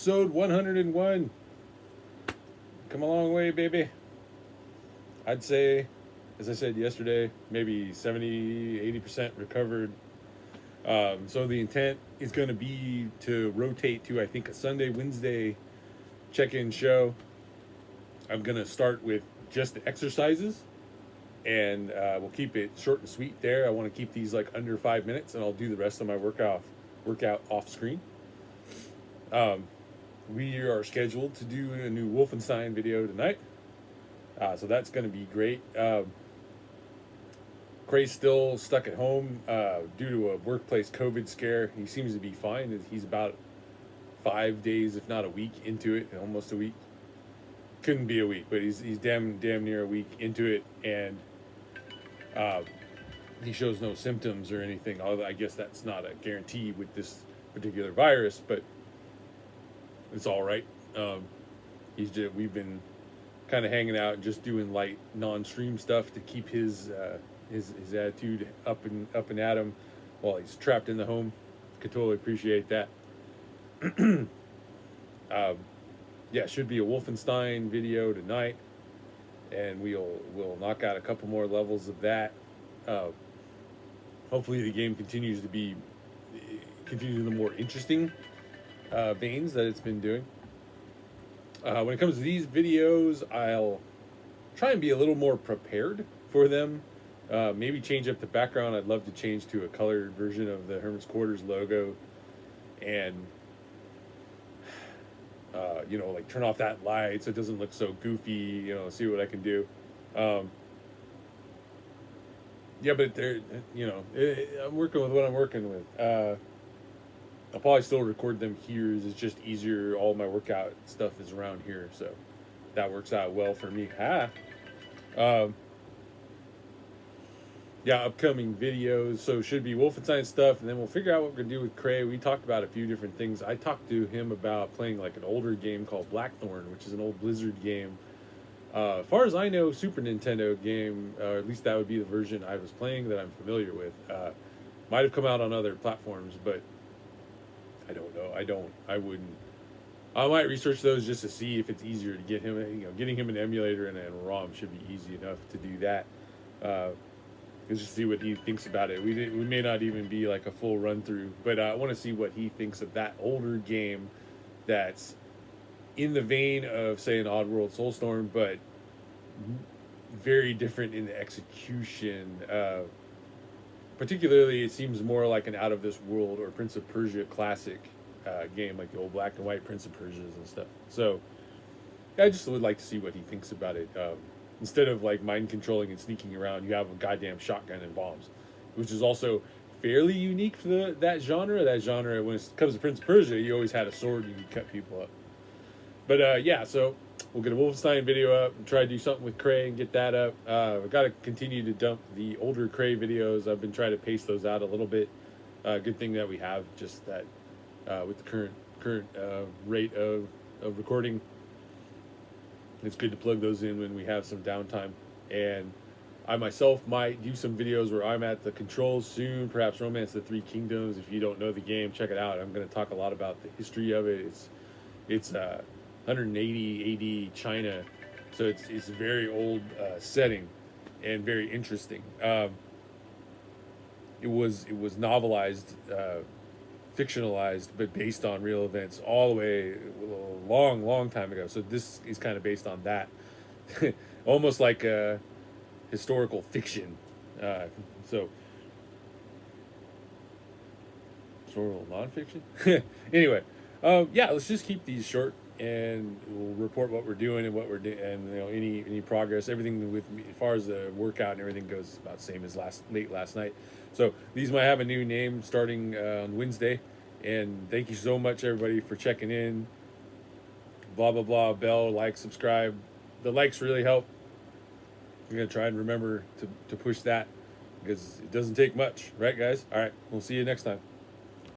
Episode 101. Come a long way, baby. I'd say, as I said yesterday, maybe 70, 80% recovered. So the intent is going to be to rotate to, I think, a Sunday, Wednesday check-in show. I'm going to start with just the exercises, and we'll keep it short and sweet there. I want to keep these like under 5 minutes, and I'll do the rest of my workout off screen. We are scheduled to do a new Wolfenstein video tonight, so that's going to be great. Cray's still stuck at home due to a workplace COVID scare. He seems to be fine. He's about 5 days, if not a week, into it, almost a week. Couldn't be a week, but he's damn near a week into it, and he shows no symptoms or anything. Although I guess that's not a guarantee with this particular virus, but it's all right. We've been kind of hanging out and just doing light non-stream stuff to keep his attitude up and at him while he's trapped in the home. Could totally appreciate that. Yeah, should be a Wolfenstein video tonight, and we'll knock out a couple more levels of that. Hopefully the game continues in the more interesting veins that it's been doing. When it comes to these videos, I'll try and be a little more prepared for them. Maybe change up the background. I'd love to change to a colored version of the Hermit's Quarters logo, and like turn off that light so it doesn't look so goofy. See what I can do. Yeah, but I'm working with what I'm working with. I'll probably still record them here. It's just easier. All my workout stuff is around here, so that works out well for me. Yeah, upcoming videos. So should be Wolfenstein stuff, and then we'll figure out what we're gonna do with Cray. We talked about a few different things. I talked to him about playing like an older game called Blackthorn, which is an old Blizzard game. As far as I know, Super Nintendo game, or at least that would be the version I was playing that I'm familiar with. Might have come out on other platforms, but I don't know. I wouldn't. I might research those just to see if it's easier to get him. Getting him an emulator and a ROM should be easy enough to do that. Just see what he thinks about it. We may not even be like a full run through, but I want to see what he thinks of that older game that's in the vein of, say, an Oddworld Soulstorm, but very different in the execution. Particularly, it seems more like an Out of This World or Prince of Persia classic game, like the old black and white Prince of Persias and stuff. So I just would like to see what he thinks about it. Instead of like mind controlling and sneaking around, you have a goddamn shotgun and bombs, which is also fairly unique for that genre. That genre, when it comes to Prince of Persia, you always had a sword and you could cut people up. But yeah, so we'll get a Wolfenstein video up and try to do something with Cray and get that up. I've got to continue to dump the older Cray videos. I've been trying to pace those out a little bit. Good thing that we have just that with the current rate of recording. It's good to plug those in when we have some downtime. And I myself might do some videos where I'm at the controls soon, perhaps Romance of the Three Kingdoms. If you don't know the game, check it out. I'm going to talk a lot about the history of it. It's 180 AD China, so it's a very old setting and very interesting. It was novelized, fictionalized, but based on real events all the way a long time ago. So this is kind of based on that, almost like a historical fiction. So historical nonfiction. Anyway, yeah, let's just keep these short, and we'll report what we're doing and what we're doing, and any progress. Everything with me, as far as the workout and everything goes, is about the same as late last night. So these might have a new name starting on Wednesday. And thank you so much, everybody, for checking in. Blah, blah, blah. Bell, like, subscribe. The likes really help. I'm going to try and remember to push that because it doesn't take much. Right, guys? All right. We'll see you next time.